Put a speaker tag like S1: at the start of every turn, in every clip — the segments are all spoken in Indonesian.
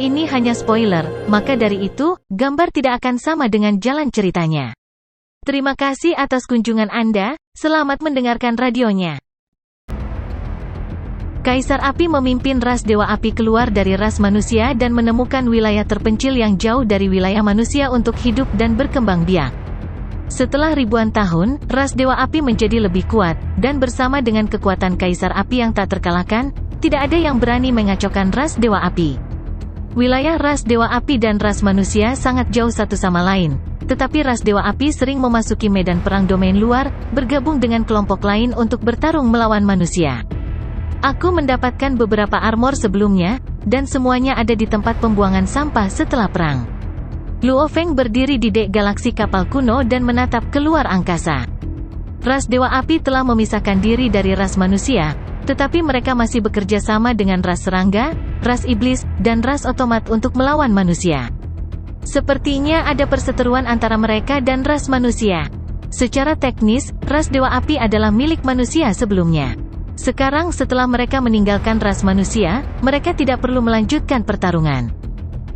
S1: ini hanya spoiler, maka dari itu, gambar tidak akan sama dengan jalan ceritanya. Terima kasih atas kunjungan Anda, selamat mendengarkan radionya. Kaisar Api memimpin ras Dewa Api keluar dari ras manusia dan menemukan wilayah terpencil yang jauh dari wilayah manusia untuk hidup dan berkembang biak. Setelah ribuan tahun, ras Dewa Api menjadi lebih kuat, dan bersama dengan kekuatan Kaisar Api yang tak terkalahkan, tidak ada yang berani mengacaukan ras Dewa Api. Wilayah ras Dewa Api dan ras manusia sangat jauh satu sama lain, tetapi ras Dewa Api sering memasuki medan perang domain luar, bergabung dengan kelompok lain untuk bertarung melawan manusia. Aku mendapatkan beberapa armor sebelumnya, dan semuanya ada di tempat pembuangan sampah setelah perang. Luo Feng berdiri di dek galaksi kapal kuno dan menatap keluar angkasa. Ras Dewa Api telah memisahkan diri dari ras manusia, tetapi mereka masih bekerja sama dengan ras serangga, ras iblis, dan ras otomat untuk melawan manusia. Sepertinya ada perseteruan antara mereka dan ras manusia. Secara teknis, ras Dewa Api adalah milik manusia sebelumnya. Sekarang setelah mereka meninggalkan ras manusia, mereka tidak perlu melanjutkan pertarungan.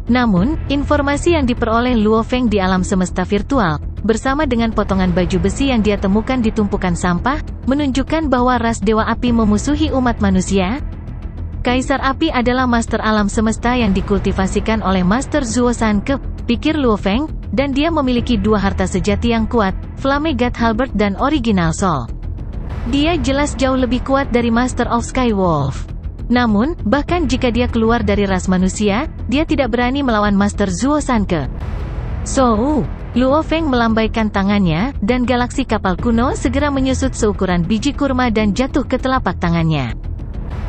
S1: Namun, informasi yang diperoleh Luo Feng di alam semesta virtual, bersama dengan potongan baju besi yang dia temukan di tumpukan sampah, menunjukkan bahwa ras Dewa Api memusuhi umat manusia. Kaisar Api adalah master alam semesta yang dikultivasikan oleh Master Zuo Sanke, pikir Luo Feng, dan dia memiliki dua harta sejati yang kuat, Flame God Halberd dan Original Soul. Dia jelas jauh lebih kuat dari Master of Skywolf. Namun, bahkan jika dia keluar dari ras manusia, dia tidak berani melawan Master Zuo Sanke. Luo Feng melambaikan tangannya, dan galaksi kapal kuno segera menyusut seukuran biji kurma dan jatuh ke telapak tangannya.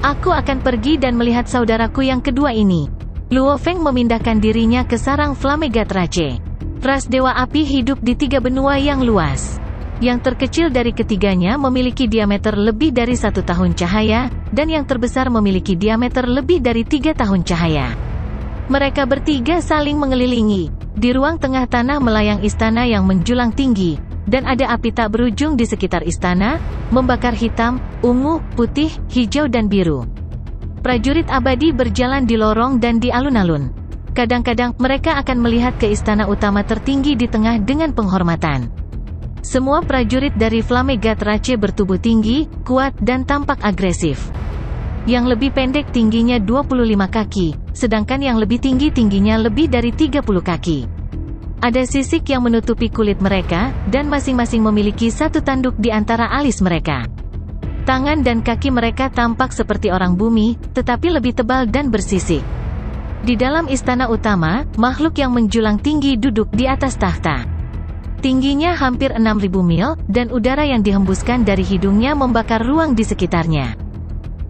S1: Aku akan pergi dan melihat saudaraku yang kedua ini. Luo Feng memindahkan dirinya ke sarang Flame God Rache. Ras Dewa Api hidup di 3 benua yang luas. Yang terkecil dari ketiganya memiliki diameter lebih dari 1 tahun cahaya, dan yang terbesar memiliki diameter lebih dari 3 tahun cahaya. Mereka bertiga saling mengelilingi. Di ruang tengah tanah melayang istana yang menjulang tinggi, dan ada api tak berujung di sekitar istana, membakar hitam, ungu, putih, hijau dan biru. Prajurit abadi berjalan di lorong dan di alun-alun. Kadang-kadang, mereka akan melihat ke istana utama tertinggi di tengah dengan penghormatan. Semua prajurit dari Flame God Rache bertubuh tinggi, kuat dan tampak agresif. Yang lebih pendek tingginya 25 kaki, sedangkan yang lebih tinggi tingginya lebih dari 30 kaki. Ada sisik yang menutupi kulit mereka, dan masing-masing memiliki satu tanduk di antara alis mereka. Tangan dan kaki mereka tampak seperti orang bumi, tetapi lebih tebal dan bersisik. Di dalam istana utama, makhluk yang menjulang tinggi duduk di atas tahta. Tingginya hampir 6.000 mil, dan udara yang dihembuskan dari hidungnya membakar ruang di sekitarnya.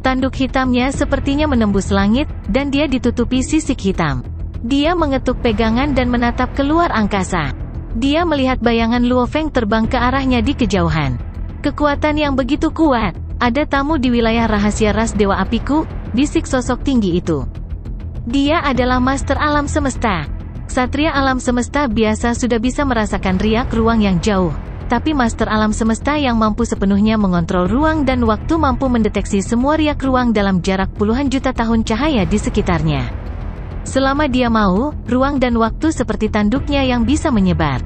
S1: Tanduk hitamnya sepertinya menembus langit, dan dia ditutupi sisik hitam. Dia mengetuk pegangan dan menatap keluar angkasa. Dia melihat bayangan Luo Feng terbang ke arahnya di kejauhan. Kekuatan yang begitu kuat. Ada tamu di wilayah rahasia ras Dewa Apiku, bisik sosok tinggi itu. Dia adalah Master Alam Semesta. Ksatria alam semesta biasa sudah bisa merasakan riak ruang yang jauh, tapi Master Alam Semesta yang mampu sepenuhnya mengontrol ruang dan waktu mampu mendeteksi semua riak ruang dalam jarak puluhan juta tahun cahaya di sekitarnya. Selama dia mau, ruang dan waktu seperti tanduknya yang bisa menyebar.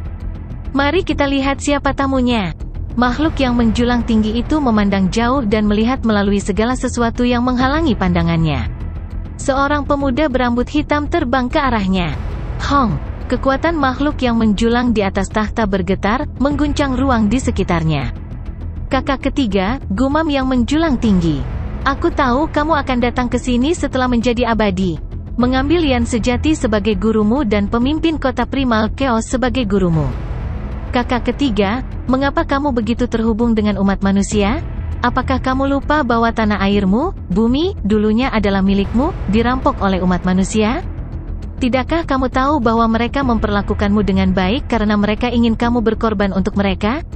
S1: Mari kita lihat siapa tamunya. Makhluk yang menjulang tinggi itu memandang jauh dan melihat melalui segala sesuatu yang menghalangi pandangannya. Seorang pemuda berambut hitam terbang ke arahnya. Hong, kekuatan makhluk yang menjulang di atas tahta bergetar, mengguncang ruang di sekitarnya. Kakak ketiga, gumam yang menjulang tinggi. Aku tahu kamu akan datang ke sini setelah menjadi abadi. Mengambil Yan sejati sebagai gurumu dan pemimpin kota primal Chaos sebagai gurumu. Kakak ketiga, mengapa kamu begitu terhubung dengan umat manusia? Apakah kamu lupa bahwa tanah airmu, bumi, dulunya adalah milikmu, dirampok oleh umat manusia? Tidakkah kamu tahu bahwa mereka memperlakukanmu dengan baik karena mereka ingin kamu berkorban untuk mereka?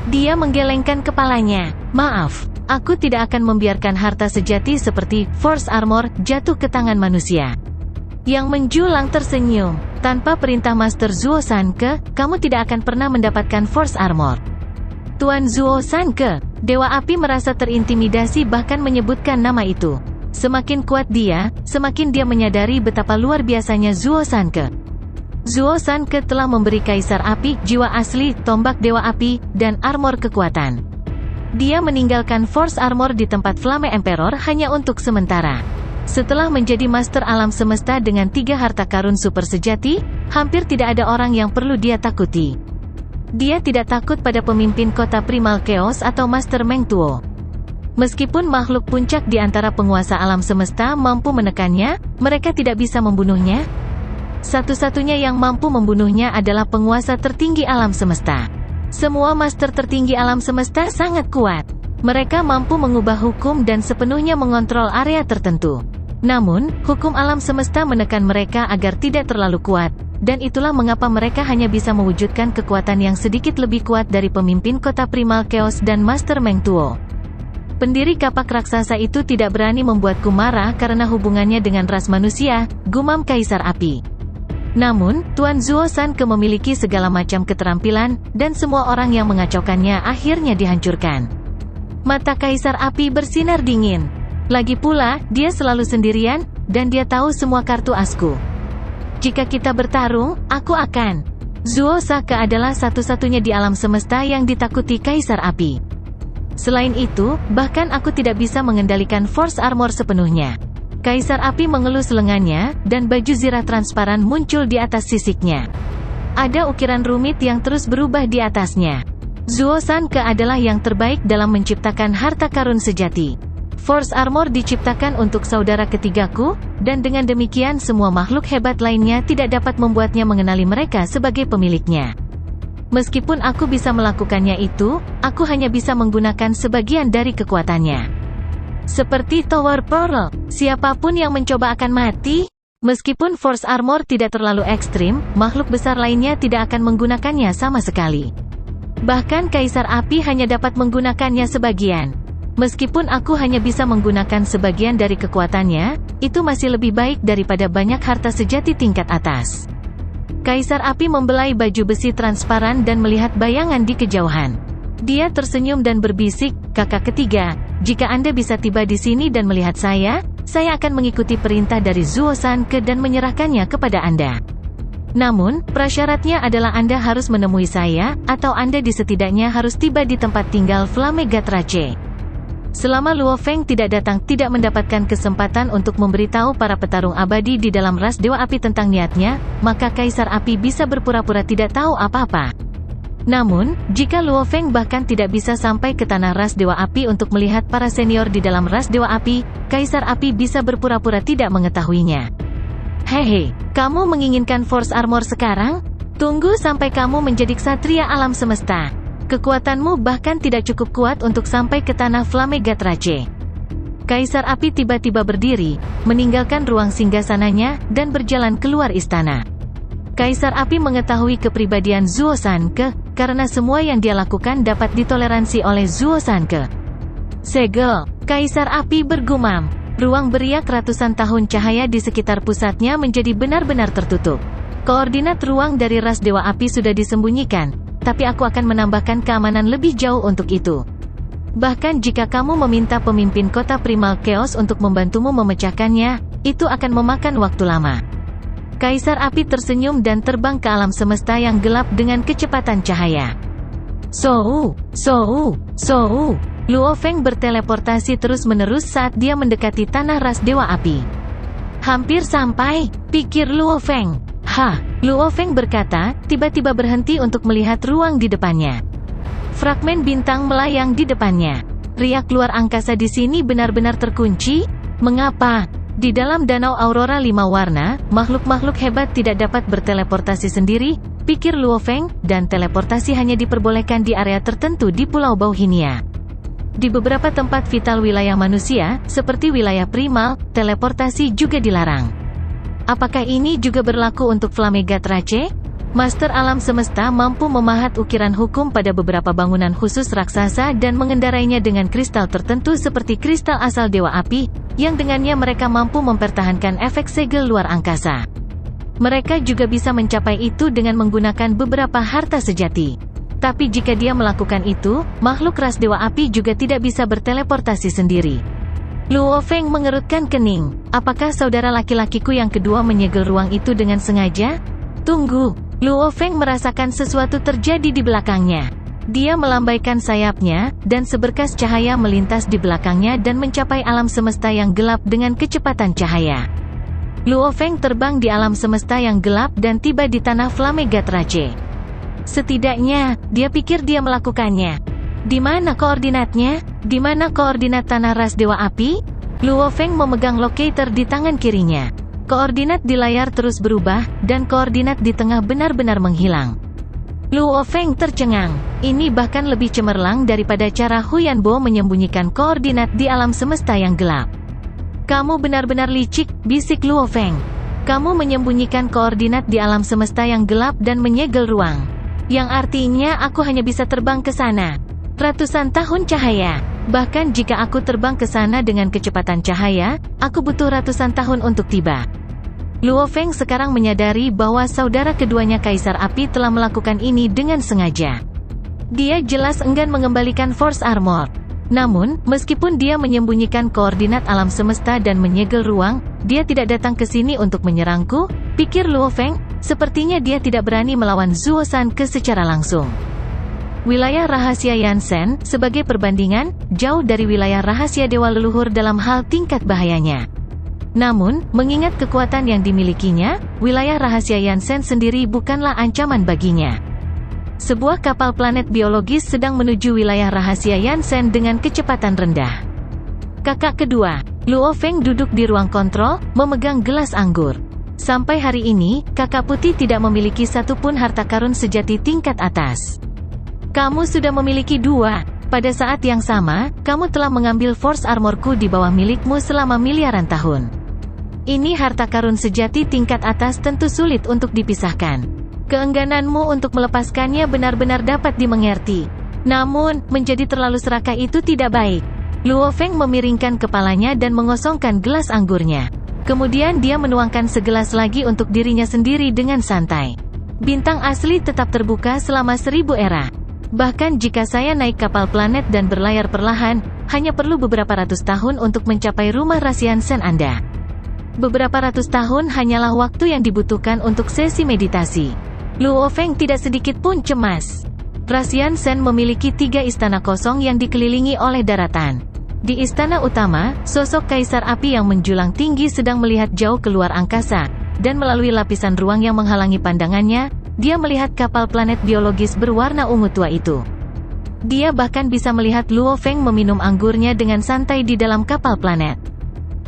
S1: Dia menggelengkan kepalanya. Maaf, aku tidak akan membiarkan harta sejati seperti Force Armor jatuh ke tangan manusia. Yang menjulang tersenyum. Tanpa perintah Master Zuo Sanke, kamu tidak akan pernah mendapatkan Force Armor. Tuan Zuo Sanke, Dewa Api merasa terintimidasi bahkan menyebutkan nama itu. Semakin kuat dia, semakin dia menyadari betapa luar biasanya Zuo Sanke. Zuo Sanke telah memberi Kaisar Api jiwa asli, tombak Dewa Api, dan armor kekuatan. Dia meninggalkan Force Armor di tempat Flame Emperor hanya untuk sementara. Setelah menjadi Master Alam Semesta dengan 3 harta karun super sejati, hampir tidak ada orang yang perlu dia takuti. Dia tidak takut pada pemimpin kota Primal Chaos atau Master Meng Tuo. Meskipun makhluk puncak di antara penguasa alam semesta mampu menekannya, mereka tidak bisa membunuhnya. Satu-satunya yang mampu membunuhnya adalah penguasa tertinggi alam semesta. Semua master tertinggi alam semesta sangat kuat. Mereka mampu mengubah hukum dan sepenuhnya mengontrol area tertentu. Namun, hukum alam semesta menekan mereka agar tidak terlalu kuat, dan itulah mengapa mereka hanya bisa mewujudkan kekuatan yang sedikit lebih kuat dari pemimpin kota Primal Chaos dan Master Meng Tuo. Pendiri kapak raksasa itu tidak berani membuatku marah karena hubungannya dengan ras manusia, gumam Kaisar Api. Namun, Tuan Zuo Sanke memiliki segala macam keterampilan, dan semua orang yang mengacaukannya akhirnya dihancurkan. Mata Kaisar Api bersinar dingin. Lagi pula, dia selalu sendirian, dan dia tahu semua kartu asku. Jika kita bertarung, aku akan. Zuo Sanke adalah satu-satunya di alam semesta yang ditakuti Kaisar Api. Selain itu, bahkan aku tidak bisa mengendalikan Force Armor sepenuhnya. Kaisar Api mengelus lengannya, dan baju zirah transparan muncul di atas sisiknya. Ada ukiran rumit yang terus berubah di atasnya. Zuo Sanke adalah yang terbaik dalam menciptakan harta karun sejati. Force Armor diciptakan untuk saudara ketigaku, dan dengan demikian semua makhluk hebat lainnya tidak dapat membuatnya mengenali mereka sebagai pemiliknya. Meskipun aku bisa melakukannya itu, aku hanya bisa menggunakan sebagian dari kekuatannya. Seperti Tower Pearl, siapapun yang mencoba akan mati. Meskipun Force Armor tidak terlalu ekstrim, makhluk besar lainnya tidak akan menggunakannya sama sekali. Bahkan Kaisar Api hanya dapat menggunakannya sebagian. Meskipun aku hanya bisa menggunakan sebagian dari kekuatannya, itu masih lebih baik daripada banyak harta sejati tingkat atas. Kaisar Api membelai baju besi transparan dan melihat bayangan di kejauhan. Dia tersenyum dan berbisik, "Kakak ketiga, jika Anda bisa tiba di sini dan melihat saya akan mengikuti perintah dari Zuo Sanke dan menyerahkannya kepada Anda. Namun, prasyaratnya adalah Anda harus menemui saya, atau Anda setidaknya harus tiba di tempat tinggal Flame Gatrace." Selama Luo Feng tidak datang, tidak mendapatkan kesempatan untuk memberitahu para petarung abadi di dalam ras Dewa Api tentang niatnya, maka Kaisar Api bisa berpura-pura tidak tahu apa-apa. Namun, jika Luo Feng bahkan tidak bisa sampai ke tanah ras Dewa Api untuk melihat para senior di dalam ras Dewa Api, Kaisar Api bisa berpura-pura tidak mengetahuinya. Hehe, kamu menginginkan Force Armor sekarang? Tunggu sampai kamu menjadi ksatria alam semesta. Kekuatanmu bahkan tidak cukup kuat untuk sampai ke tanah Flame Gatrace. Kaisar Api tiba-tiba berdiri, meninggalkan ruang singgasananya, dan berjalan keluar istana. Kaisar Api mengetahui kepribadian Zuo Sanke, karena semua yang dia lakukan dapat ditoleransi oleh Zuo Sanke. Segel, Kaisar Api bergumam. Ruang beriak ratusan tahun cahaya di sekitar pusatnya menjadi benar-benar tertutup. Koordinat ruang dari ras Dewa Api sudah disembunyikan, tapi aku akan menambahkan keamanan lebih jauh untuk itu. Bahkan jika kamu meminta pemimpin kota Primal Chaos untuk membantumu memecahkannya, itu akan memakan waktu lama. Kaisar Api tersenyum dan terbang ke alam semesta yang gelap dengan kecepatan cahaya. Sou. Luo Feng berteleportasi terus-menerus saat dia mendekati tanah ras Dewa Api. Hampir sampai, pikir Luo Feng. Luo Feng berkata, tiba-tiba berhenti untuk melihat ruang di depannya. Fragmen bintang melayang di depannya. Riak luar angkasa di sini benar-benar terkunci? Mengapa? Di dalam danau aurora 5 warna, makhluk-makhluk hebat tidak dapat berteleportasi sendiri, pikir Luo Feng, dan teleportasi hanya diperbolehkan di area tertentu di Pulau Bauhinia. Di beberapa tempat vital wilayah manusia, seperti wilayah primal, teleportasi juga dilarang. Apakah ini juga berlaku untuk Flame Gatrace? Master alam semesta mampu memahat ukiran hukum pada beberapa bangunan khusus raksasa dan mengendarainya dengan kristal tertentu seperti kristal asal Dewa Api, yang dengannya mereka mampu mempertahankan efek segel luar angkasa. Mereka juga bisa mencapai itu dengan menggunakan beberapa harta sejati. Tapi jika dia melakukan itu, makhluk ras Dewa Api juga tidak bisa berteleportasi sendiri. Luo Feng mengerutkan kening. Apakah saudara laki-lakiku yang kedua menyegel ruang itu dengan sengaja? Tunggu. Luo Feng merasakan sesuatu terjadi di belakangnya. Dia melambaikan sayapnya, dan seberkas cahaya melintas di belakangnya dan mencapai alam semesta yang gelap dengan kecepatan cahaya. Luo Feng terbang di alam semesta yang gelap dan tiba di tanah Flamegatrace. Setidaknya, dia pikir dia melakukannya. Di mana koordinatnya? Di mana koordinat tanah ras Dewa Api? Luo Feng memegang locator di tangan kirinya. Koordinat di layar terus berubah, dan koordinat di tengah benar-benar menghilang. Luo Feng tercengang. Ini bahkan lebih cemerlang daripada cara Huyan Bo menyembunyikan koordinat di alam semesta yang gelap. Kamu benar-benar licik, bisik Luo Feng. Kamu menyembunyikan koordinat di alam semesta yang gelap dan menyegel ruang. Yang artinya aku hanya bisa terbang ke sana. Ratusan tahun cahaya. Bahkan jika aku terbang ke sana dengan kecepatan cahaya, aku butuh ratusan tahun untuk tiba. Luo Feng sekarang menyadari bahwa saudara keduanya Kaisar Api telah melakukan ini dengan sengaja. Dia jelas enggan mengembalikan Force Armor. Namun, meskipun dia menyembunyikan koordinat alam semesta dan menyegel ruang, dia tidak datang ke sini untuk menyerangku, pikir Luo Feng. Sepertinya dia tidak berani melawan Zuo Sanke secara langsung. Wilayah rahasia Yansen, sebagai perbandingan, jauh dari wilayah rahasia Dewa Leluhur dalam hal tingkat bahayanya. Namun, mengingat kekuatan yang dimilikinya, wilayah rahasia Yansen sendiri bukanlah ancaman baginya. Sebuah kapal planet biologis sedang menuju wilayah rahasia Yansen dengan kecepatan rendah. Kakak kedua, Luo Feng duduk di ruang kontrol, memegang gelas anggur. Sampai hari ini, kakak putih tidak memiliki satupun harta karun sejati tingkat atas. Kamu sudah memiliki 2. Pada saat yang sama, kamu telah mengambil Force Armorku di bawah milikmu selama miliaran tahun. Ini harta karun sejati tingkat atas tentu sulit untuk dipisahkan. Keenggananmu untuk melepaskannya benar-benar dapat dimengerti. Namun, menjadi terlalu serakah itu tidak baik. Luo Feng memiringkan kepalanya dan mengosongkan gelas anggurnya. Kemudian dia menuangkan segelas lagi untuk dirinya sendiri dengan santai. Bintang asli tetap terbuka selama 1000 era. Bahkan jika saya naik kapal planet dan berlayar perlahan, hanya perlu beberapa ratus tahun untuk mencapai rumah ras Yansen Anda. Beberapa ratus tahun hanyalah waktu yang dibutuhkan untuk sesi meditasi. Luo Feng tidak sedikit pun cemas. Ras Yansen memiliki 3 istana kosong yang dikelilingi oleh daratan. Di istana utama, sosok Kaisar Api yang menjulang tinggi sedang melihat jauh keluar angkasa, dan melalui lapisan ruang yang menghalangi pandangannya, dia melihat kapal planet biologis berwarna ungu tua itu. Dia bahkan bisa melihat Luo Feng meminum anggurnya dengan santai di dalam kapal planet.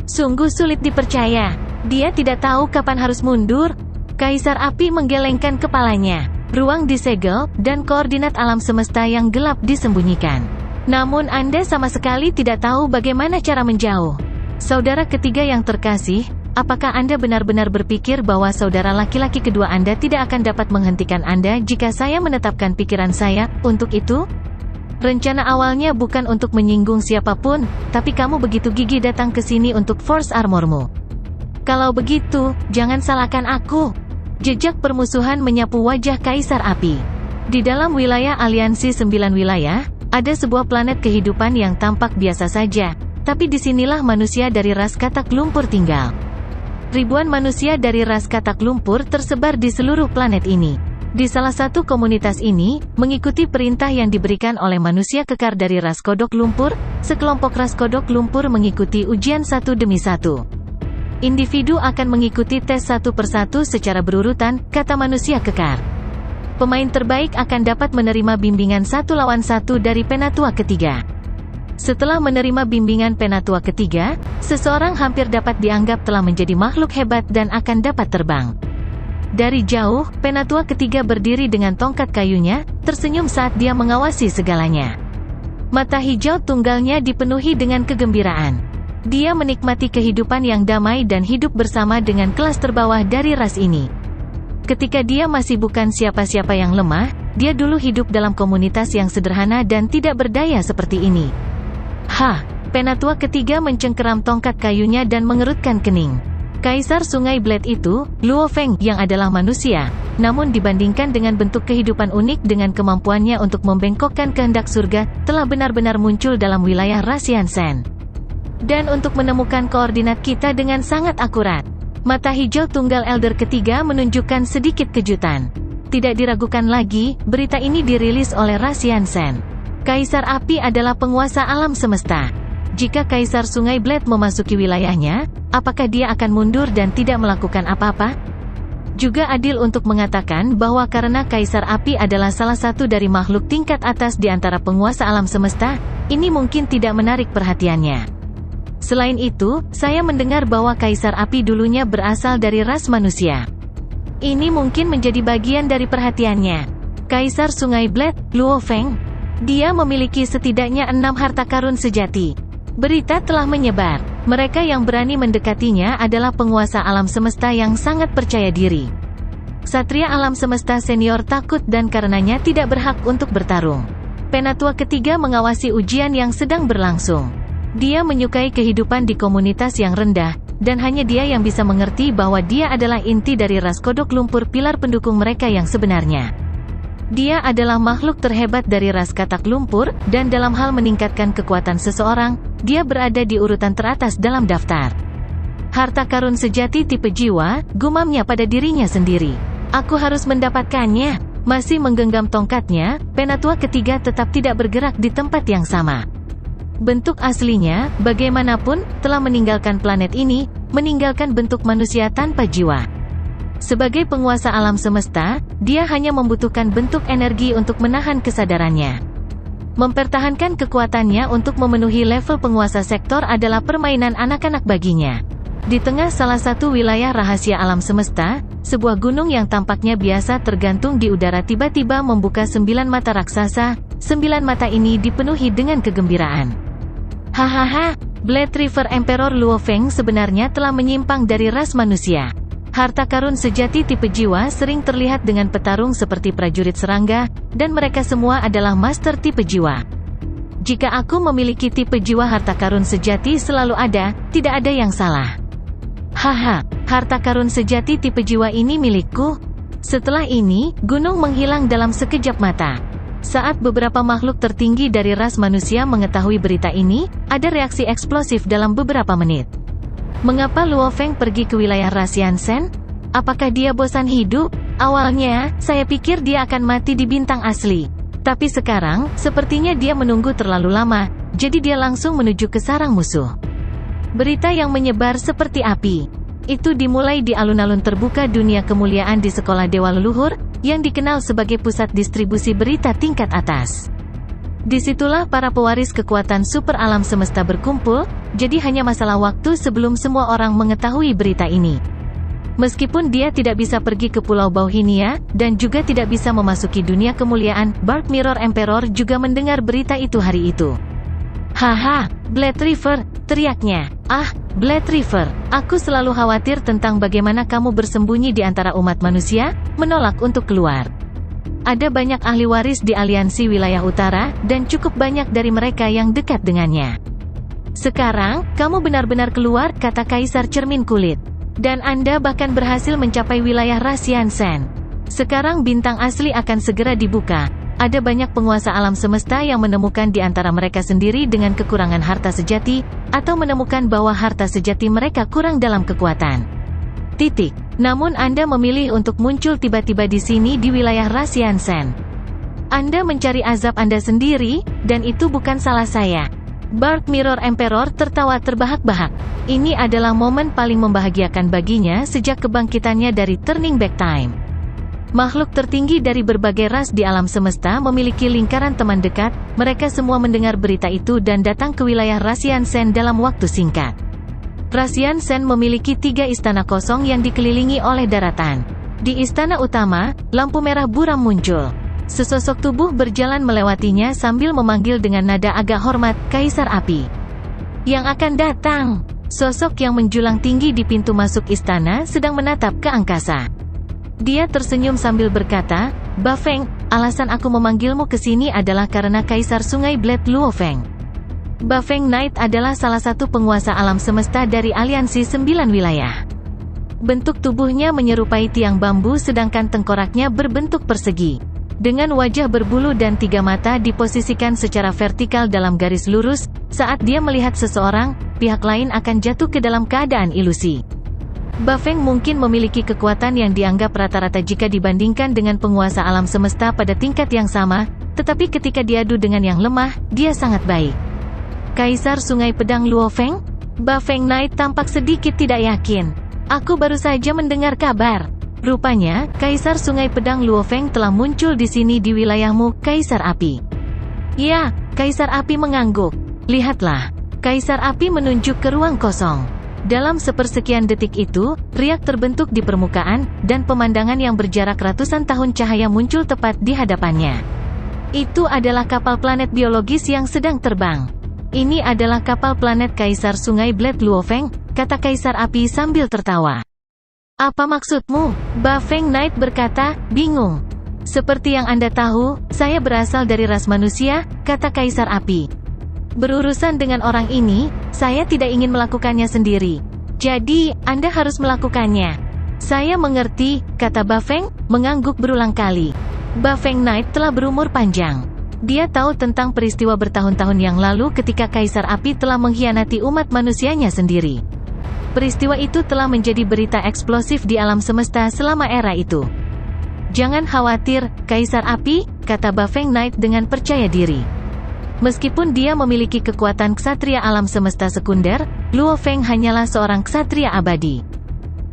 S1: Sungguh sulit dipercaya. Dia tidak tahu kapan harus mundur. Kaisar Api menggelengkan kepalanya. Ruang disegel, dan koordinat alam semesta yang gelap disembunyikan. Namun Anda sama sekali tidak tahu bagaimana cara menjauh. Saudara ketiga yang terkasih, apakah Anda benar-benar berpikir bahwa saudara laki-laki kedua Anda tidak akan dapat menghentikan Anda jika saya menetapkan pikiran saya untuk itu? Rencana awalnya bukan untuk menyinggung siapapun, tapi kamu begitu gigih datang ke sini untuk Force Armormu. Kalau begitu, jangan salahkan aku. Jejak permusuhan menyapu wajah Kaisar Api. Di dalam wilayah aliansi 9 wilayah, ada sebuah planet kehidupan yang tampak biasa saja, tapi disinilah manusia dari ras katak lumpur tinggal. Ribuan manusia dari ras katak lumpur tersebar di seluruh planet ini. Di salah satu komunitas ini, mengikuti perintah yang diberikan oleh manusia kekar dari ras kodok lumpur, sekelompok ras kodok lumpur mengikuti ujian satu demi satu. Individu akan mengikuti tes satu persatu secara berurutan, kata manusia kekar. Pemain terbaik akan dapat menerima bimbingan 1 lawan 1 dari penatua ketiga. Setelah menerima bimbingan penatua ketiga, seseorang hampir dapat dianggap telah menjadi makhluk hebat dan akan dapat terbang. Dari jauh, penatua ketiga berdiri dengan tongkat kayunya, tersenyum saat dia mengawasi segalanya. Mata hijau tunggalnya dipenuhi dengan kegembiraan. Dia menikmati kehidupan yang damai dan hidup bersama dengan kelas terbawah dari ras ini. Ketika dia masih bukan siapa-siapa yang lemah, dia dulu hidup dalam komunitas yang sederhana dan tidak berdaya seperti ini. Penatua ketiga mencengkeram tongkat kayunya dan mengerutkan kening. Kaisar Sungai Blade itu, Luo Feng, yang adalah manusia, namun dibandingkan dengan bentuk kehidupan unik dengan kemampuannya untuk membengkokkan kehendak surga, telah benar-benar muncul dalam wilayah ras Yansen. Dan untuk menemukan koordinat kita dengan sangat akurat. Mata hijau tunggal Elder ketiga menunjukkan sedikit kejutan. Tidak diragukan lagi, berita ini dirilis oleh Ras Yansen. Kaisar Api adalah penguasa alam semesta. Jika Kaisar Sungai Blade memasuki wilayahnya, apakah dia akan mundur dan tidak melakukan apa-apa? Juga adil untuk mengatakan bahwa karena Kaisar Api adalah salah satu dari makhluk tingkat atas di antara penguasa alam semesta, ini mungkin tidak menarik perhatiannya. Selain itu, saya mendengar bahwa Kaisar Api dulunya berasal dari ras manusia. Ini mungkin menjadi bagian dari perhatiannya. Kaisar Sungai Blade, Luo Feng. Dia memiliki setidaknya 6 harta karun sejati. Berita telah menyebar. Mereka yang berani mendekatinya adalah penguasa alam semesta yang sangat percaya diri. Ksatria alam semesta senior takut dan karenanya tidak berhak untuk bertarung. Penatua ketiga mengawasi ujian yang sedang berlangsung. Dia menyukai kehidupan di komunitas yang rendah, dan hanya dia yang bisa mengerti bahwa dia adalah inti dari ras kodok lumpur pilar pendukung mereka yang sebenarnya. Dia adalah makhluk terhebat dari ras katak lumpur, dan dalam hal meningkatkan kekuatan seseorang, dia berada di urutan teratas dalam daftar. Harta karun sejati tipe jiwa, gumamnya pada dirinya sendiri. Aku harus mendapatkannya. Masih menggenggam tongkatnya, penatua ketiga tetap tidak bergerak di tempat yang sama. Bentuk aslinya, bagaimanapun, telah meninggalkan planet ini, meninggalkan bentuk manusia tanpa jiwa. Sebagai penguasa alam semesta, dia hanya membutuhkan bentuk energi untuk menahan kesadarannya. Mempertahankan kekuatannya untuk memenuhi level penguasa sektor adalah permainan anak-anak baginya. Di tengah salah satu wilayah rahasia alam semesta, sebuah gunung yang tampaknya biasa tergantung di udara tiba-tiba membuka 9 mata raksasa. 9 mata ini dipenuhi dengan kegembiraan. Hahaha, Blade River Emperor Luo Feng sebenarnya telah menyimpang dari ras manusia. Harta karun sejati tipe jiwa sering terlihat dengan petarung seperti prajurit serangga, dan mereka semua adalah master tipe jiwa. Jika aku memiliki tipe jiwa harta karun sejati selalu ada, tidak ada yang salah. Haha, harta karun sejati tipe jiwa ini milikku. Setelah ini, gunung menghilang dalam sekejap mata. Saat beberapa makhluk tertinggi dari ras manusia mengetahui berita ini, ada reaksi eksplosif dalam beberapa menit. Mengapa Luo Feng pergi ke wilayah ras Yansen? Apakah dia bosan hidup? Awalnya, saya pikir dia akan mati di bintang asli. Tapi sekarang, sepertinya dia menunggu terlalu lama, jadi dia langsung menuju ke sarang musuh. Berita yang menyebar seperti api. Itu dimulai di alun-alun terbuka dunia kemuliaan di Sekolah Dewa Leluhur, yang dikenal sebagai pusat distribusi berita tingkat atas. Disitulah para pewaris kekuatan super alam semesta berkumpul, jadi hanya masalah waktu sebelum semua orang mengetahui berita ini. Meskipun dia tidak bisa pergi ke Pulau Bauhinia, dan juga tidak bisa memasuki dunia kemuliaan, Bark Mirror Emperor juga mendengar berita itu hari itu. Haha, Blade River, teriaknya. Ah, Blade River, aku selalu khawatir tentang bagaimana kamu bersembunyi di antara umat manusia, menolak untuk keluar. Ada banyak ahli waris di aliansi wilayah utara, dan cukup banyak dari mereka yang dekat dengannya. Sekarang, kamu benar-benar keluar, kata Kaisar Cermin Kulit. Dan Anda bahkan berhasil mencapai wilayah ras Yansen. Sekarang bintang asli akan segera dibuka. Ada banyak penguasa alam semesta yang menemukan di antara mereka sendiri dengan kekurangan harta sejati, atau menemukan bahwa harta sejati mereka kurang dalam kekuatan. Titik. Namun Anda memilih untuk muncul tiba-tiba di sini di wilayah ras Yansen. Anda mencari azab Anda sendiri, dan itu bukan salah saya. Bark Mirror Emperor tertawa terbahak-bahak. Ini adalah momen paling membahagiakan baginya sejak kebangkitannya dari Turning Back Time. Makhluk tertinggi dari berbagai ras di alam semesta memiliki lingkaran teman dekat, mereka semua mendengar berita itu dan datang ke wilayah ras Yansen dalam waktu singkat. Ras Yansen memiliki 3 istana kosong yang dikelilingi oleh daratan. Di istana utama, lampu merah buram muncul. Sesosok tubuh berjalan melewatinya sambil memanggil dengan nada agak hormat, Kaisar Api. Yang akan datang. Sosok yang menjulang tinggi di pintu masuk istana sedang menatap ke angkasa. Dia tersenyum sambil berkata, Bafeng, alasan aku memanggilmu ke sini adalah karena Kaisar Sungai Blade Luo Feng. Bafeng Knight adalah salah satu penguasa alam semesta dari aliansi 9 wilayah. Bentuk tubuhnya menyerupai tiang bambu sedangkan tengkoraknya berbentuk persegi. Dengan wajah berbulu dan 3 mata diposisikan secara vertikal dalam garis lurus, saat dia melihat seseorang, pihak lain akan jatuh ke dalam keadaan ilusi. Bafeng mungkin memiliki kekuatan yang dianggap rata-rata jika dibandingkan dengan penguasa alam semesta pada tingkat yang sama, tetapi ketika diadu dengan yang lemah, dia sangat baik. Kaisar Sungai Pedang Luo Feng? Bafeng Knight tampak sedikit tidak yakin. Aku baru saja mendengar kabar. Rupanya, Kaisar Sungai Pedang Luo Feng telah muncul di sini di wilayahmu, Kaisar Api. Ya, Kaisar Api mengangguk. Lihatlah. Kaisar Api menunjuk ke ruang kosong. Dalam sepersekian detik itu, riak terbentuk di permukaan, dan pemandangan yang berjarak ratusan tahun cahaya muncul tepat di hadapannya. Itu adalah kapal planet biologis yang sedang terbang. Ini adalah kapal planet Kaisar Sungai Blade Luo Feng, kata Kaisar Api sambil tertawa. Apa maksudmu? Bafeng Knight berkata, bingung. Seperti yang Anda tahu, saya berasal dari ras manusia, kata Kaisar Api. Berurusan dengan orang ini, saya tidak ingin melakukannya sendiri. Jadi, Anda harus melakukannya. Saya mengerti, kata Bafeng, mengangguk berulang kali. Bafeng Knight telah berumur panjang. Dia tahu tentang peristiwa bertahun-tahun yang lalu ketika Kaisar Api telah mengkhianati umat manusianya sendiri. Peristiwa itu telah menjadi berita eksplosif di alam semesta selama era itu. Jangan khawatir, Kaisar Api, kata Bafeng Knight dengan percaya diri. Meskipun dia memiliki kekuatan ksatria alam semesta sekunder, Luo Feng hanyalah seorang ksatria abadi.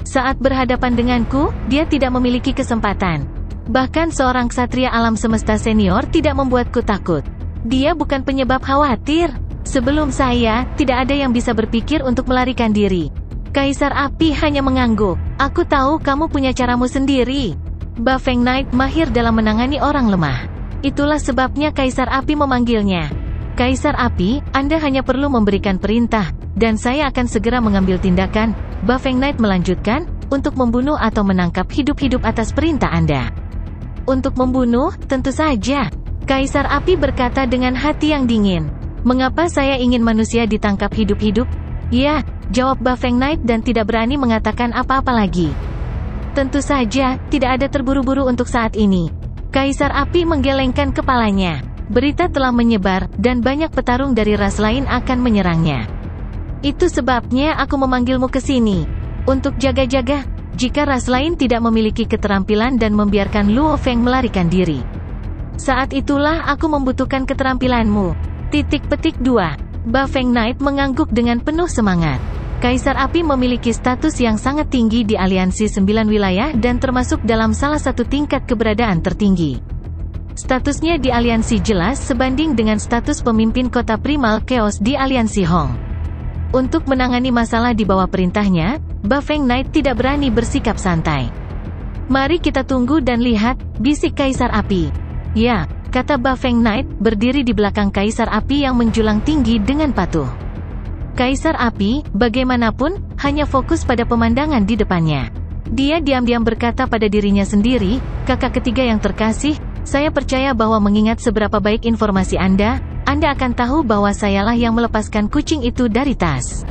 S1: Saat berhadapan denganku, dia tidak memiliki kesempatan. Bahkan seorang ksatria alam semesta senior tidak membuatku takut. Dia bukan penyebab khawatir. Sebelum saya, tidak ada yang bisa berpikir untuk melarikan diri. Kaisar Api hanya mengangguk. Aku tahu kamu punya caramu sendiri. Bafeng Knight mahir dalam menangani orang lemah. Itulah sebabnya Kaisar Api memanggilnya. Kaisar Api, Anda hanya perlu memberikan perintah, dan saya akan segera mengambil tindakan. Bafeng Knight melanjutkan, untuk membunuh atau menangkap hidup-hidup atas perintah Anda. Untuk membunuh, tentu saja. Kaisar Api berkata dengan hati yang dingin. Mengapa saya ingin manusia ditangkap hidup-hidup? Ya, jawab Bafeng Knight dan tidak berani mengatakan apa-apa lagi. Tentu saja, tidak ada terburu-buru untuk saat ini. Kaisar Api menggelengkan kepalanya. Berita telah menyebar, dan banyak petarung dari ras lain akan menyerangnya. Itu sebabnya aku memanggilmu ke sini. Untuk jaga-jaga, jika ras lain tidak memiliki keterampilan dan membiarkan Luo Feng melarikan diri. Saat itulah aku membutuhkan keterampilanmu. Petik 2. Bafeng Knight mengangguk dengan penuh semangat. Kaisar Api memiliki status yang sangat tinggi di aliansi 9 wilayah dan termasuk dalam salah satu tingkat keberadaan tertinggi. Statusnya di aliansi jelas sebanding dengan status pemimpin kota primal chaos di aliansi Hong. Untuk menangani masalah di bawah perintahnya, Bafeng Knight tidak berani bersikap santai. Mari kita tunggu dan lihat, bisik Kaisar Api. Ya, kata Bafeng Knight, berdiri di belakang Kaisar Api yang menjulang tinggi dengan patuh. Kaisar Api, bagaimanapun, hanya fokus pada pemandangan di depannya. Dia diam-diam berkata pada dirinya sendiri, kakak ketiga yang terkasih, saya percaya bahwa mengingat seberapa baik informasi Anda akan tahu bahwa sayalah yang melepaskan kucing itu dari tas.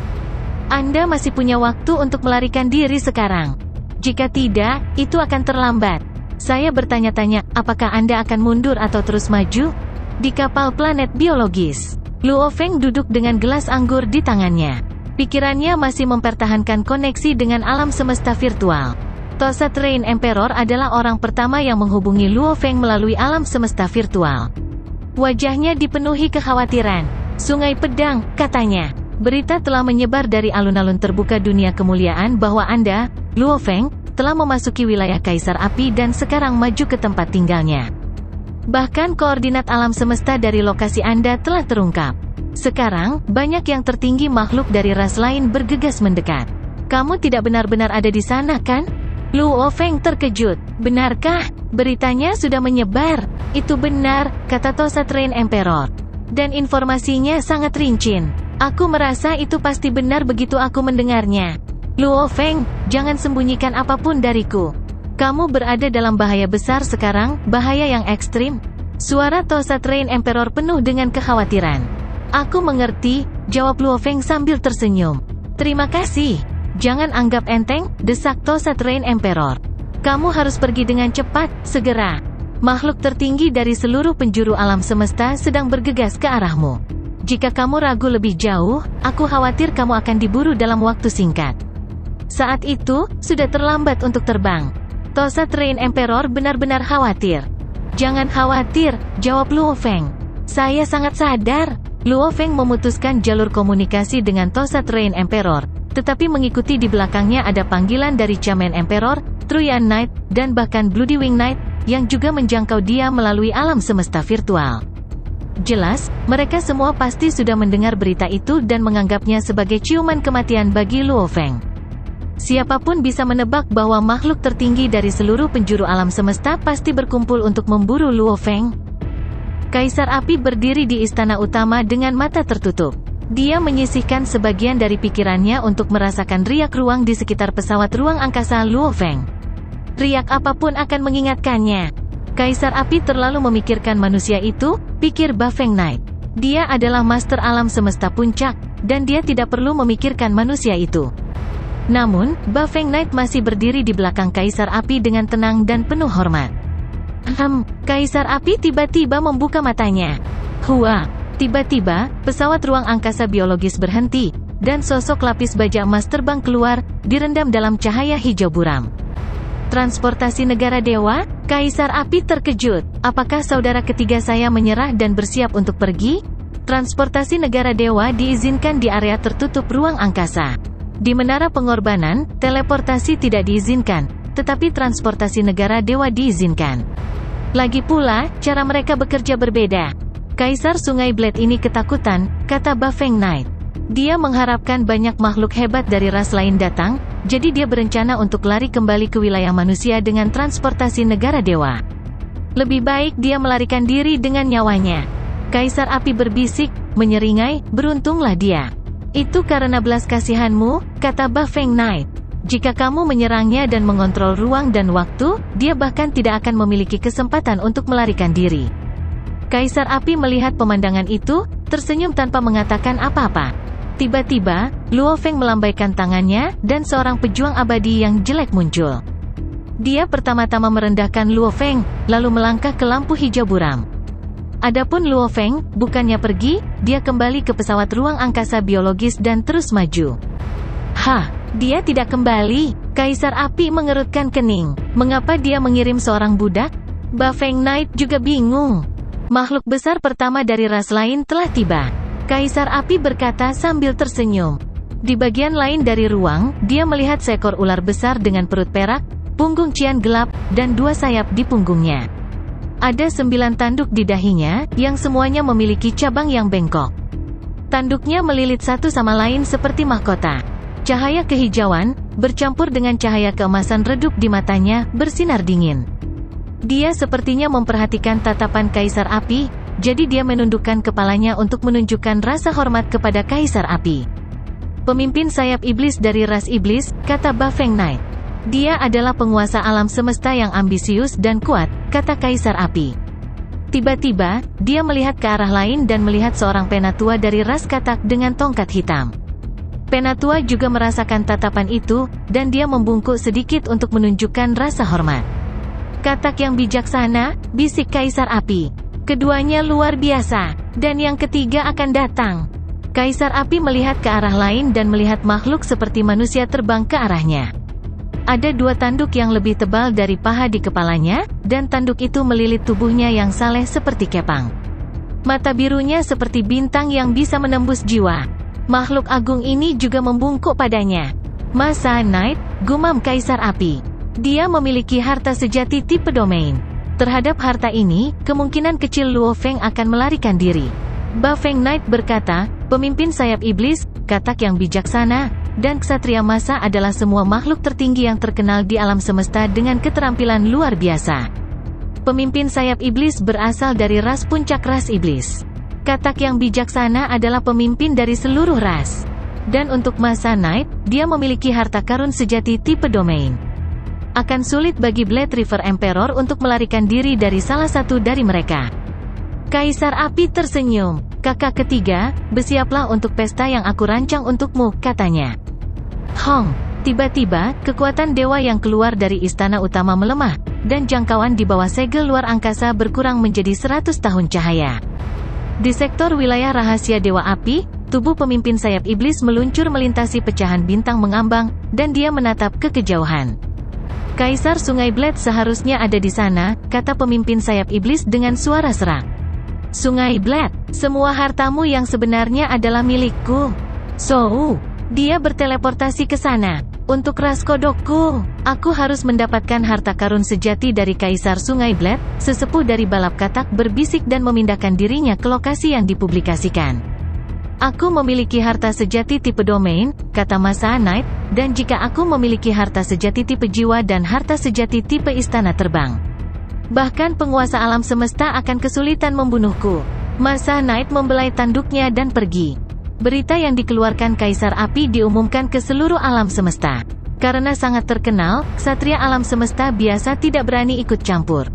S1: Anda masih punya waktu untuk melarikan diri sekarang. Jika tidak, itu akan terlambat. Saya bertanya-tanya, apakah Anda akan mundur atau terus maju? Di kapal planet biologis. Luo Feng duduk dengan gelas anggur di tangannya. Pikirannya masih mempertahankan koneksi dengan alam semesta virtual. Tosat Rain Emperor adalah orang pertama yang menghubungi Luo Feng melalui alam semesta virtual. Wajahnya dipenuhi kekhawatiran. Sungai Pedang, katanya. Berita telah menyebar dari alun-alun terbuka dunia kemuliaan bahwa Anda, Luo Feng, telah memasuki wilayah Kaisar Api dan sekarang maju ke tempat tinggalnya. Bahkan koordinat alam semesta dari lokasi Anda telah terungkap. Sekarang, banyak yang tertinggi makhluk dari ras lain bergegas mendekat. Kamu tidak benar-benar ada di sana, kan? Luo Feng terkejut. Benarkah? Beritanya sudah menyebar. Itu benar, kata Tosat Rain Emperor. Dan informasinya sangat rinci. Aku merasa itu pasti benar begitu aku mendengarnya. Luo Feng, jangan sembunyikan apapun dariku. Kamu berada dalam bahaya besar sekarang, bahaya yang ekstrim. Suara Tosat Rain Emperor penuh dengan kekhawatiran. Aku mengerti, jawab Luo Feng sambil tersenyum. Terima kasih. Jangan anggap enteng, desak Tosat Rain Emperor. Kamu harus pergi dengan cepat, segera. Makhluk tertinggi dari seluruh penjuru alam semesta sedang bergegas ke arahmu. Jika kamu ragu lebih jauh, aku khawatir kamu akan diburu dalam waktu singkat. Saat itu, sudah terlambat untuk terbang. Tosat Rain Emperor benar-benar khawatir. Jangan khawatir, jawab Luo Feng. Saya sangat sadar. Luo Feng memutuskan jalur komunikasi dengan Tosat Rain Emperor, tetapi mengikuti di belakangnya ada panggilan dari Chaman Emperor, Truyan Knight, dan bahkan Bloody Wing Knight, yang juga menjangkau dia melalui alam semesta virtual. Jelas, mereka semua pasti sudah mendengar berita itu dan menganggapnya sebagai ciuman kematian bagi Luo Feng. Siapapun bisa menebak bahwa makhluk tertinggi dari seluruh penjuru alam semesta pasti berkumpul untuk memburu Luo Feng. Kaisar Api berdiri di istana utama dengan mata tertutup. Dia menyisihkan sebagian dari pikirannya untuk merasakan riak ruang di sekitar pesawat ruang angkasa Luo Feng. Riak apapun akan mengingatkannya. Kaisar Api terlalu memikirkan manusia itu, pikir Ba Feng Knight. Dia adalah master alam semesta puncak, dan dia tidak perlu memikirkan manusia itu. Namun, Ba Feng Knight masih berdiri di belakang Kaisar Api dengan tenang dan penuh hormat. Kaisar Api tiba-tiba membuka matanya. Hua! Tiba-tiba, pesawat ruang angkasa biologis berhenti, dan sosok lapis baja emas terbang keluar, direndam dalam cahaya hijau buram. Transportasi negara dewa? Kaisar Api terkejut. Apakah saudara ketiga saya menyerah dan bersiap untuk pergi? Transportasi negara dewa diizinkan di area tertutup ruang angkasa. Di menara pengorbanan, teleportasi tidak diizinkan, tetapi transportasi negara dewa diizinkan. Lagi pula, cara mereka bekerja berbeda. Kaisar Sungai Blade ini ketakutan, kata Ba Feng Knight. Dia mengharapkan banyak makhluk hebat dari ras lain datang, jadi dia berencana untuk lari kembali ke wilayah manusia dengan transportasi negara dewa. Lebih baik dia melarikan diri dengan nyawanya. Kaisar Api berbisik, menyeringai, beruntunglah dia. Itu karena belas kasihanmu, kata Ba Feng Knight. Jika kamu menyerangnya dan mengontrol ruang dan waktu, dia bahkan tidak akan memiliki kesempatan untuk melarikan diri. Kaisar Api melihat pemandangan itu, tersenyum tanpa mengatakan apa-apa. Tiba-tiba, Luo Feng melambaikan tangannya, dan seorang pejuang abadi yang jelek muncul. Dia pertama-tama merendahkan Luo Feng, lalu melangkah ke lampu hijau buram. Adapun Luo Feng, bukannya pergi, dia kembali ke pesawat ruang angkasa biologis dan terus maju. Dia tidak kembali. Kaisar Api mengerutkan kening. Mengapa dia mengirim seorang budak? Ba Feng Knight juga bingung. Makhluk besar pertama dari ras lain telah tiba. Kaisar Api berkata sambil tersenyum. Di bagian lain dari ruang, dia melihat seekor ular besar dengan perut perak, punggung cian gelap, dan 2 sayap di punggungnya. Ada 9 tanduk di dahinya, yang semuanya memiliki cabang yang bengkok. Tanduknya melilit satu sama lain seperti mahkota. Cahaya kehijauan, bercampur dengan cahaya keemasan redup di matanya, bersinar dingin. Dia sepertinya memperhatikan tatapan Kaisar Api, jadi dia menundukkan kepalanya untuk menunjukkan rasa hormat kepada Kaisar Api. Pemimpin sayap iblis dari ras iblis, kata Ba Feng Knight. Dia adalah penguasa alam semesta yang ambisius dan kuat, kata Kaisar Api. Tiba-tiba, dia melihat ke arah lain dan melihat seorang penatua dari ras katak dengan tongkat hitam. Penatua juga merasakan tatapan itu, dan dia membungkuk sedikit untuk menunjukkan rasa hormat. Katak yang bijaksana, bisik Kaisar Api. Keduanya luar biasa, dan yang ketiga akan datang. Kaisar Api melihat ke arah lain dan melihat makhluk seperti manusia terbang ke arahnya. Ada 2 tanduk yang lebih tebal dari paha di kepalanya, dan tanduk itu melilit tubuhnya yang saleh seperti kepang. Mata birunya seperti bintang yang bisa menembus jiwa. Makhluk agung ini juga membungkuk padanya. Masa Knight, gumam Kaisar Api. Dia memiliki harta sejati tipe domain. Terhadap harta ini, kemungkinan kecil Luo Feng akan melarikan diri. Ba Feng Knight berkata, pemimpin sayap iblis, katak yang bijaksana, dan ksatria masa adalah semua makhluk tertinggi yang terkenal di alam semesta dengan keterampilan luar biasa. Pemimpin sayap iblis berasal dari ras puncak ras iblis. Katak yang bijaksana adalah pemimpin dari seluruh ras. Dan untuk Masa Knight, dia memiliki harta karun sejati tipe domain. Akan sulit bagi Blade River Emperor untuk melarikan diri dari salah satu dari mereka. Kaisar Api tersenyum. Kakak ketiga, bersiaplah untuk pesta yang aku rancang untukmu, katanya. Tiba-tiba, kekuatan dewa yang keluar dari istana utama melemah, dan jangkauan di bawah segel luar angkasa berkurang menjadi 100 tahun cahaya. Di sektor wilayah rahasia Dewa Api, tubuh pemimpin sayap iblis meluncur melintasi pecahan bintang mengambang, dan dia menatap ke kejauhan. Kaisar Sungai Blade seharusnya ada di sana, kata pemimpin sayap iblis dengan suara serak. Sungai Blade, semua hartamu yang sebenarnya adalah milikku. So, dia berteleportasi ke sana. Untuk ras kodokku, aku harus mendapatkan harta karun sejati dari Kaisar Sungai Blade, sesepuh dari balap katak berbisik dan memindahkan dirinya ke lokasi yang dipublikasikan. Aku memiliki harta sejati tipe domain, kata Masa Knight, dan jika aku memiliki harta sejati tipe jiwa dan harta sejati tipe istana terbang, bahkan penguasa alam semesta akan kesulitan membunuhku. Masa Knight membelai tanduknya dan pergi. Berita yang dikeluarkan Kaisar Api diumumkan ke seluruh alam semesta. Karena sangat terkenal, ksatria alam semesta biasa tidak berani ikut campur.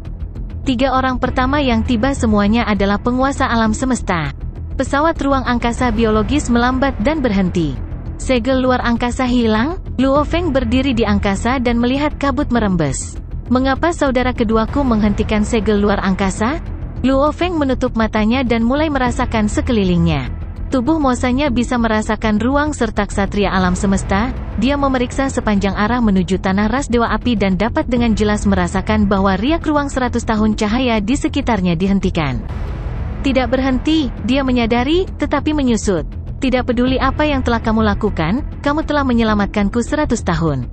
S1: 3 orang pertama yang tiba semuanya adalah penguasa alam semesta. Pesawat ruang angkasa biologis melambat dan berhenti. Segel luar angkasa hilang. Luo Feng berdiri di angkasa dan melihat kabut merembes. Mengapa saudara keduaku menghentikan segel luar angkasa? Luo Feng menutup matanya dan mulai merasakan sekelilingnya. Tubuh Mosanya bisa merasakan ruang serta ksatria alam semesta. Dia memeriksa sepanjang arah menuju tanah ras Dewa Api dan dapat dengan jelas merasakan bahwa riak ruang 100 tahun cahaya di sekitarnya dihentikan. Tidak berhenti, dia menyadari, tetapi menyusut. Tidak peduli apa yang telah kamu lakukan, kamu telah menyelamatkanku 100 tahun.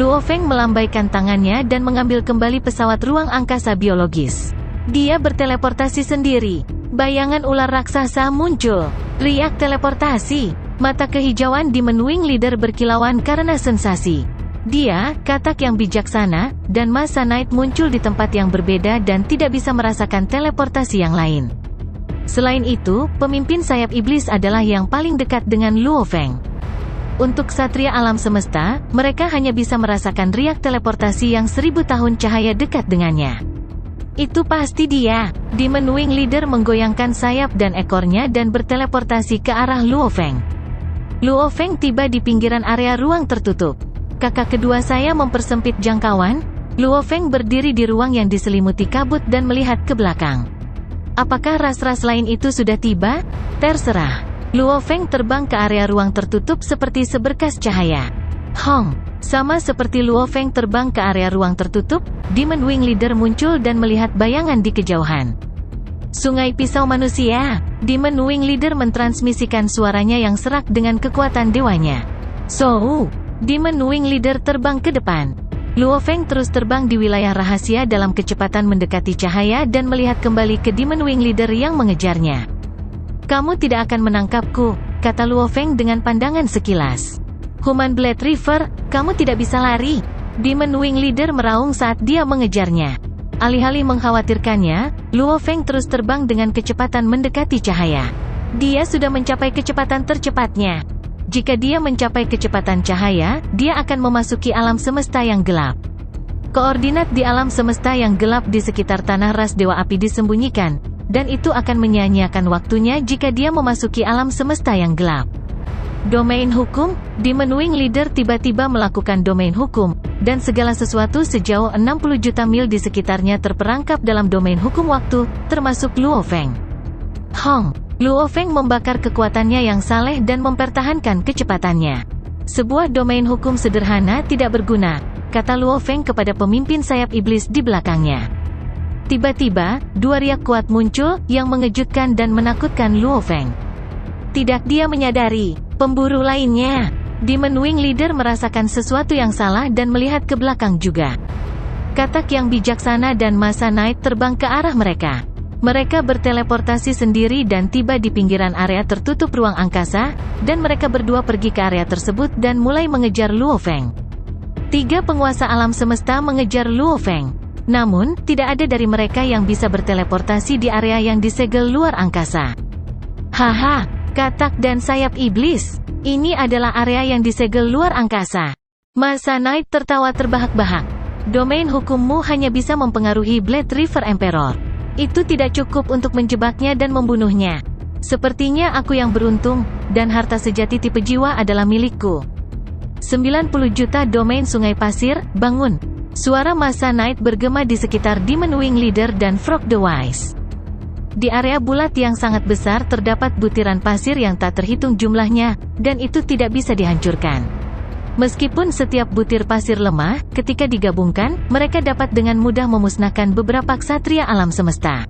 S1: Luo Feng melambaikan tangannya dan mengambil kembali pesawat ruang angkasa biologis. Dia berteleportasi sendiri. Bayangan ular raksasa muncul. Riak teleportasi. Mata kehijauan di Wing Leader berkilauan karena sensasi. Dia, katak yang bijaksana, dan Masa Knight muncul di tempat yang berbeda dan tidak bisa merasakan teleportasi yang lain. Selain itu, pemimpin sayap iblis adalah yang paling dekat dengan Luo Feng. Untuk ksatria alam semesta, mereka hanya bisa merasakan riak teleportasi yang 1000 tahun cahaya dekat dengannya. Itu pasti dia. Demon Wing Leader menggoyangkan sayap dan ekornya dan berteleportasi ke arah Luo Feng. Luo Feng tiba di pinggiran area ruang tertutup. Kakak kedua saya mempersempit jangkauan. Luo Feng berdiri di ruang yang diselimuti kabut dan melihat ke belakang. Apakah ras-ras lain itu sudah tiba? Terserah. Luo Feng terbang ke area ruang tertutup seperti seberkas cahaya. Hong. Sama seperti Luo Feng terbang ke area ruang tertutup, Demon Wing Leader muncul dan melihat bayangan di kejauhan. Sungai pisau manusia. Demon Wing Leader mentransmisikan suaranya yang serak dengan kekuatan dewanya. So, Demon Wing Leader terbang ke depan. Luo Feng terus terbang di wilayah rahasia dalam kecepatan mendekati cahaya dan melihat kembali ke Demon Wing Leader yang mengejarnya. Kamu tidak akan menangkapku, kata Luo Feng dengan pandangan sekilas. Human Blade River, kamu tidak bisa lari. Demon Wing Leader meraung saat dia mengejarnya. Alih-alih mengkhawatirkannya, Luo Feng terus terbang dengan kecepatan mendekati cahaya. Dia sudah mencapai kecepatan tercepatnya. Jika dia mencapai kecepatan cahaya, dia akan memasuki alam semesta yang gelap. Koordinat di alam semesta yang gelap di sekitar tanah ras Dewa Api disembunyikan, dan itu akan menyia-nyiakan waktunya jika dia memasuki alam semesta yang gelap. Domain hukum, Demon Wing Leader tiba-tiba melakukan domain hukum, dan segala sesuatu sejauh 60 juta mil di sekitarnya terperangkap dalam domain hukum waktu, termasuk Luo Feng. Hong. Luo Feng membakar kekuatannya yang saleh dan mempertahankan kecepatannya. Sebuah domain hukum sederhana tidak berguna, kata Luo Feng kepada pemimpin sayap iblis di belakangnya. Tiba-tiba, 2 riak kuat muncul, yang mengejutkan dan menakutkan Luo Feng. Tidak, dia menyadari. Pemburu lainnya. Demon Wing Leader merasakan sesuatu yang salah dan melihat ke belakang juga. Katak yang bijaksana dan Masa Knight terbang ke arah mereka. Mereka berteleportasi sendiri dan tiba di pinggiran area tertutup ruang angkasa, dan mereka berdua pergi ke area tersebut dan mulai mengejar Luo Feng. 3 penguasa alam semesta mengejar Luo Feng. Namun, tidak ada dari mereka yang bisa berteleportasi di area yang disegel luar angkasa. Haha. Katak dan sayap iblis. Ini adalah area yang disegel luar angkasa. Masa Knight tertawa terbahak-bahak. Domain hukummu hanya bisa mempengaruhi Blade River Emperor. Itu tidak cukup untuk menjebaknya dan membunuhnya. Sepertinya aku yang beruntung, dan harta sejati tipe jiwa adalah milikku. 90 juta domain sungai pasir, bangun. Suara Masa Knight bergema di sekitar Demon Wing Leader dan Frog the Wise. Di area bulat yang sangat besar terdapat butiran pasir yang tak terhitung jumlahnya, dan itu tidak bisa dihancurkan. Meskipun setiap butir pasir lemah, ketika digabungkan, mereka dapat dengan mudah memusnahkan beberapa ksatria alam semesta.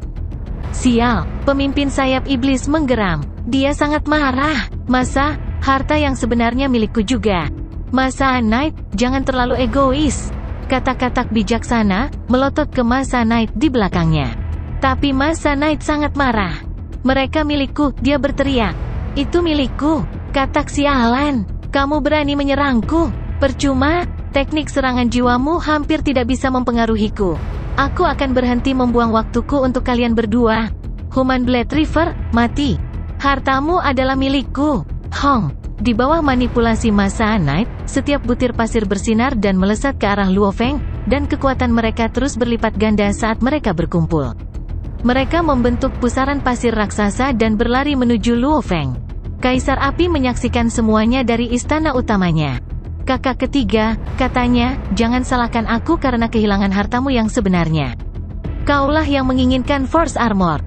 S1: Sial, pemimpin sayap iblis menggeram. Dia sangat marah. Masa, harta yang sebenarnya milikku juga. Masa Knight, jangan terlalu egois. Kata-kata bijaksana melotot ke Masa Knight di belakangnya. Tapi Masa Knight sangat marah. Mereka milikku, dia berteriak. Itu milikku, kata sialan. Kamu berani menyerangku. Percuma, teknik serangan jiwamu hampir tidak bisa mempengaruhiku. Aku akan berhenti membuang waktuku untuk kalian berdua. Human Blade River, mati. Hartamu adalah milikku. Hong. Di bawah manipulasi Masa Knight, setiap butir pasir bersinar dan melesat ke arah Luo Feng, dan kekuatan mereka terus berlipat ganda saat mereka berkumpul. Mereka membentuk pusaran pasir raksasa dan berlari menuju Luo Feng. Kaisar Api menyaksikan semuanya dari istana utamanya. Kakak ketiga, katanya, jangan salahkan aku karena kehilangan hartamu yang sebenarnya. Kaulah yang menginginkan Force Armor.